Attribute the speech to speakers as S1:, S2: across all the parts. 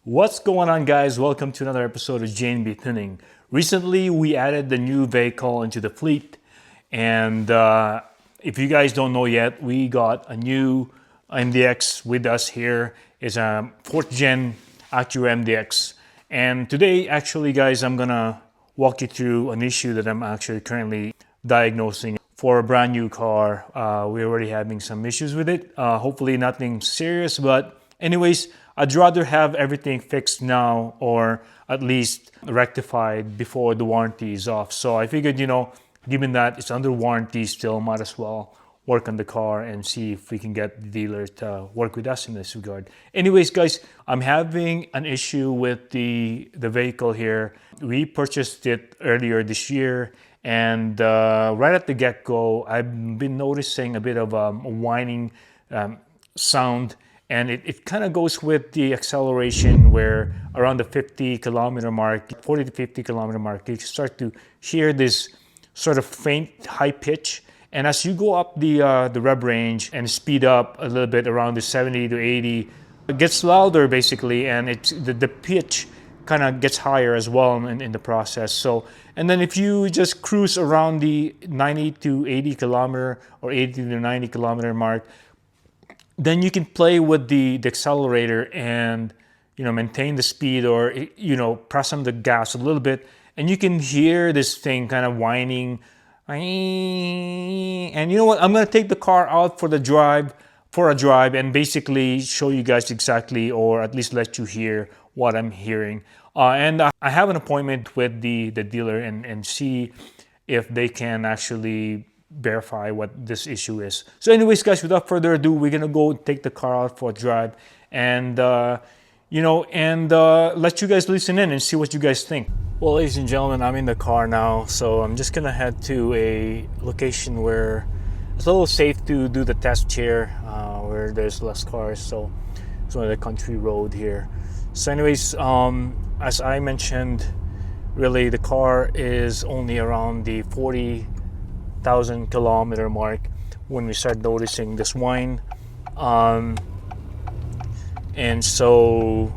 S1: What's going on, guys? Welcome to another episode of Gen MDX. Recently, we added the new vehicle into the fleet, and if you guys don't know yet, we got a new MDX with us here. It's a 4th gen Acura MDX, and today, actually, guys, I'm gonna walk you through an issue that I'm actually currently diagnosing for a brand new car. We're already having some issues with it. Hopefully, nothing serious, but anyways, I'd rather have everything fixed now or at least rectified before the warranty is off. So I figured, given that it's under warranty still, might as well work on the car and see if we can get the dealer to work with us in this regard. Anyways, guys, I'm having an issue with the vehicle here. We purchased it earlier this year, and right at the get-go, I've been noticing a bit of a whining sound. And it kind of goes with the acceleration where around the 50 kilometer mark, 40 to 50 kilometer mark, you start to hear this sort of faint high pitch. And as you go up the rev range and speed up a little bit around the 70 to 80, it gets louder basically, and the pitch kind of gets higher as well in the process. So, and then if you just cruise around the 90 to 80 kilometer or 80 to 90 kilometer mark, then you can play with the accelerator and maintain the speed, or press on the gas a little bit, and you can hear this thing kind of whining. And you know what? I'm gonna take the car out for a drive, and basically show you guys exactly, or at least let you hear what I'm hearing. And I have an appointment with the dealer and see if they can actually verify what this issue is. So anyways, guys, without further ado, we're gonna go take the car out for a drive and let you guys listen in and see what you guys think. Well, ladies and gentlemen, I'm in the car now, so I'm just gonna head to a location where it's a little safe to do the test here, where there's less cars. So it's on the country road here. So anyways, as I mentioned, really the car is only around the 40,000 kilometer mark when we start noticing this whine, and so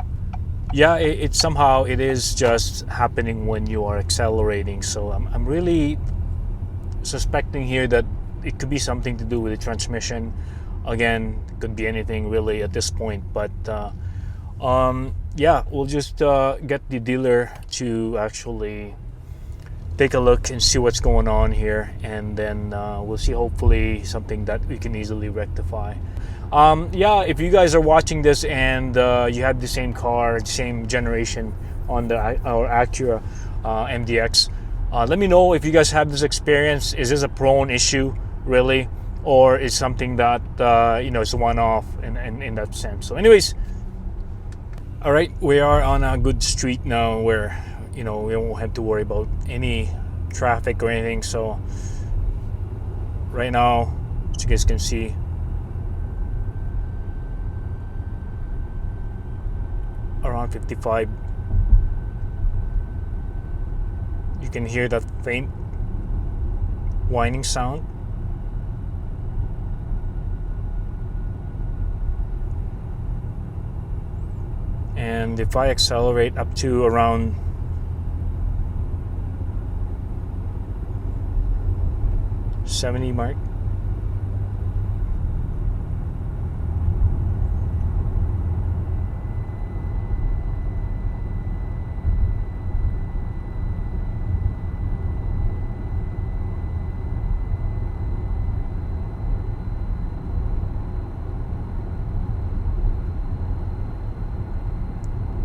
S1: yeah, it somehow it is just happening when you are accelerating. So I'm really suspecting here that it could be something to do with the transmission. Again, it could be anything really at this point, but yeah, we'll just get the dealer to actually take a look and see what's going on here, and then we'll see hopefully something that we can easily rectify. Yeah, if you guys are watching this and you have the same car, same generation on our Acura MDX, let me know if you guys have this experience. Is this a prone issue really, or is something that it's a one-off in that sense? So anyways, all right, we are on a good street now where we won't have to worry about any traffic or anything. So right now, as you guys can see, around 55, you can hear that faint whining sound. And if I accelerate up to around 70 mark,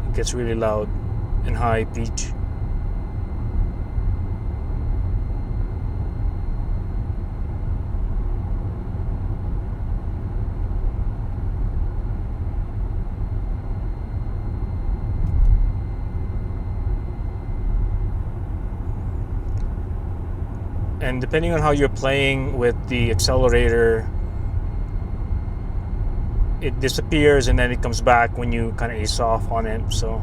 S1: it gets really loud and high pitch. And depending on how you're playing with the accelerator, it disappears and then it comes back when you kind of ease off on it. So,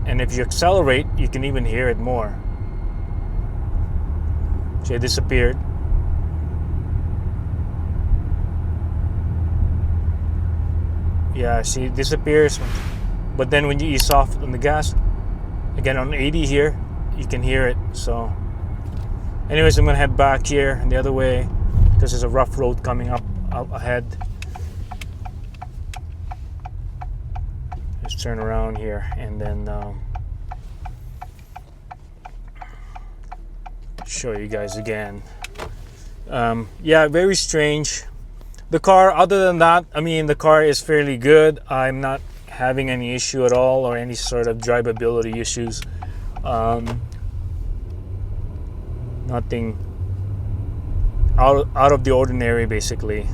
S1: and if you accelerate, you can even hear it more. So it disappeared. Yeah, see, it disappears. but then when you ease off on the gas, again on 80 here, you can hear it. So anyways, I'm gonna head back here and the other way because there's a rough road coming up ahead. Just turn around here and then show you guys again. Yeah, very strange. The car, other than that, I mean, the car is fairly good. I'm not having any issue at all or any sort of drivability issues. Nothing out of the ordinary, basically.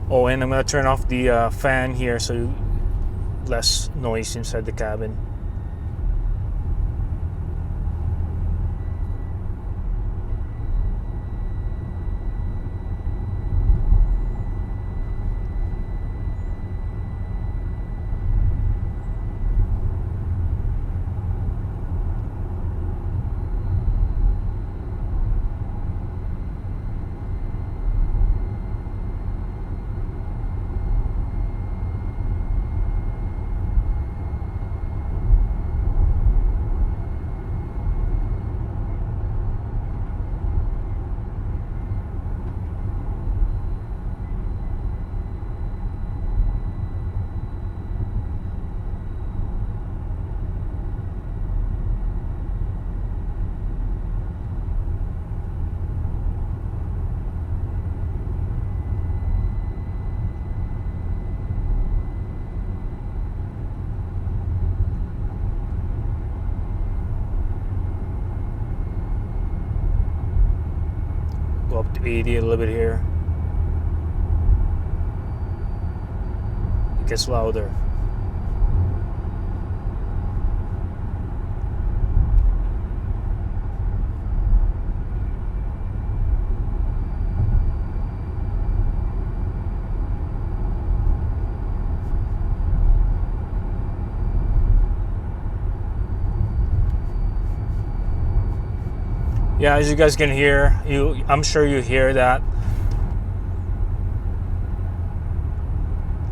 S1: Oh, and I'm gonna turn off the fan here so less noise inside the cabin. Go up to 80 a little bit here. It gets louder. Yeah, as you guys can hear, I'm sure you hear that.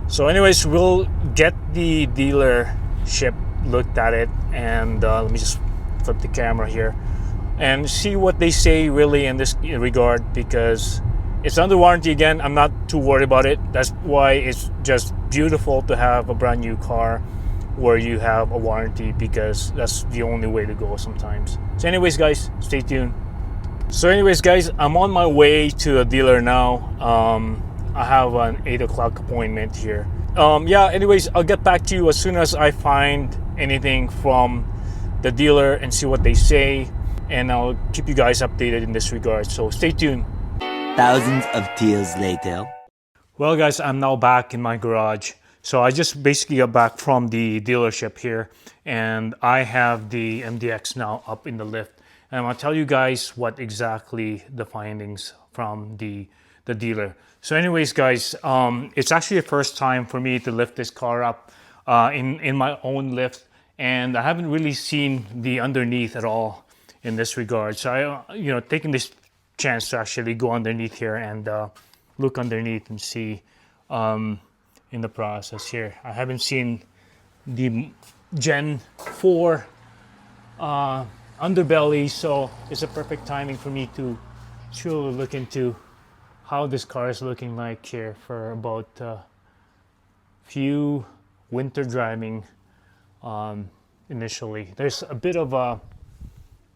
S1: So anyways, we'll get the dealership looked at it, and let me just flip the camera here and see what they say really in this regard, because it's under warranty again. I'm not too worried about it. That's why it's just beautiful to have a brand new car where you have a warranty, because that's the only way to go sometimes. So anyways guys, stay tuned. So anyways guys, I'm on my way to a dealer now. I have an 8 o'clock appointment here. Yeah, anyways, I'll get back to you as soon as I find anything from the dealer and see what they say, and I'll keep you guys updated in this regard. So stay tuned.
S2: Thousands of tears later.
S1: Well guys, I'm now back in my garage. So I just basically got back from the dealership here, and I have the MDX now up in the lift. And I'm gonna tell you guys what exactly the findings from the dealer. So anyways guys, it's actually the first time for me to lift this car up in my own lift, and I haven't really seen the underneath at all in this regard. So I, taking this chance to actually go underneath here and look underneath and see in the process here. I haven't seen the Gen 4 underbelly, so it's a perfect timing for me to truly look into how this car is looking like here for about few winter driving initially. There's a bit of a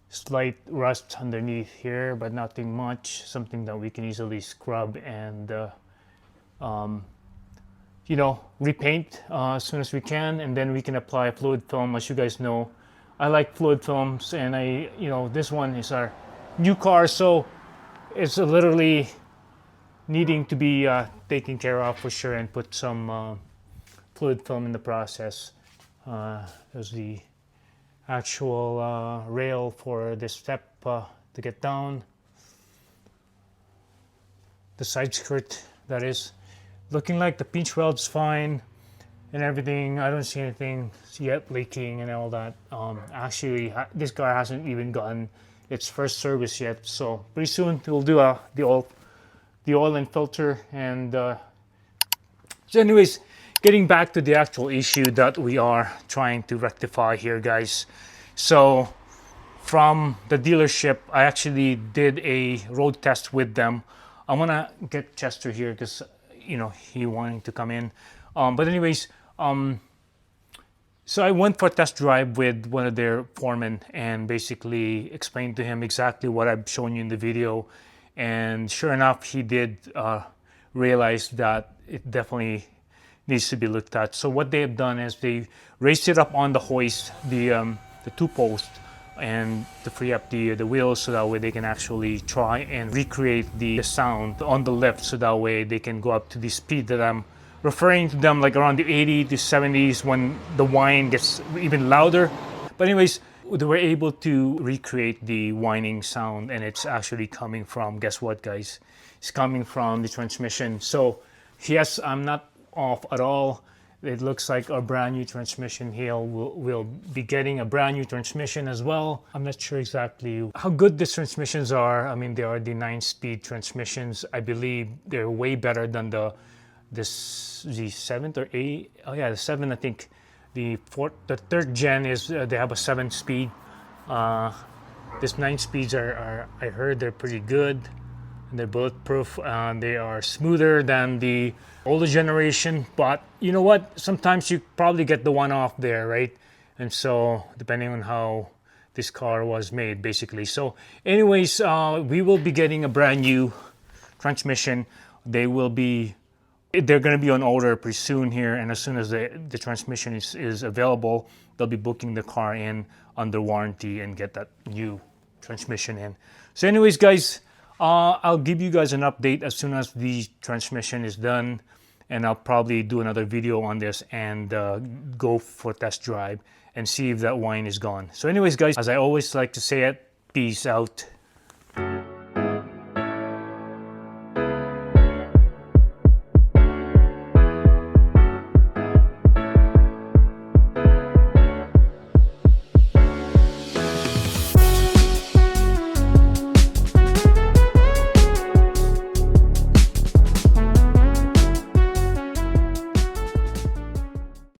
S1: slight rust underneath here, but nothing much, something that we can easily scrub and repaint as soon as we can, and then we can apply fluid film. As you guys know, I like fluid films, and this one is our new car, so it's literally needing to be taken care of for sure, and put some fluid film in the process. There's the actual rail for this step to get down. The side skirt, that is. Looking like the pinch weld's fine and everything. I don't see anything yet leaking and all that. Actually, this car hasn't even gotten its first service yet, so pretty soon we'll do the oil and filter and So anyways, getting back to the actual issue that we are trying to rectify here, guys. So from the dealership, I actually did a road test with them. I want to get Chester here because, you know, he wanting to come in. But anyways, so I went for a test drive with one of their foremen and basically explained to him exactly what I've shown you in the video. And sure enough, he did realize that it definitely needs to be looked at. So what they have done is they raised it up on the hoist, the two posts, and to free up the wheels so that way they can actually try and recreate the sound on the lift, so that way they can go up to the speed that I'm referring to them, like around the 80 to 70s when the whine gets even louder. But anyways, they were able to recreate the whining sound, and it's actually coming from, guess what, guys? It's coming from the transmission. So yes, I'm not off at all. It looks like our brand new transmission here will be getting a brand new transmission as well. I'm not sure exactly how good these transmissions are. I mean, they are the 9-speed transmissions. I believe they're way better than the 7th or 8th. Oh yeah, the 7. I think the 3rd gen is they have a 7-speed. This 9 speeds are I heard they're pretty good. They're bulletproof. They are smoother than the older generation, but you know what? Sometimes you probably get the one off there, right? And so, depending on how this car was made, basically. So, anyways, we will be getting a brand new transmission. They're going to be on order pretty soon here, and as soon as the transmission is available, they'll be booking the car in under warranty and get that new transmission in. So, anyways, guys. I'll give you guys an update as soon as the transmission is done, and I'll probably do another video on this and go for test drive and see if that whine is gone. So anyways, guys, as I always like to say it, peace out.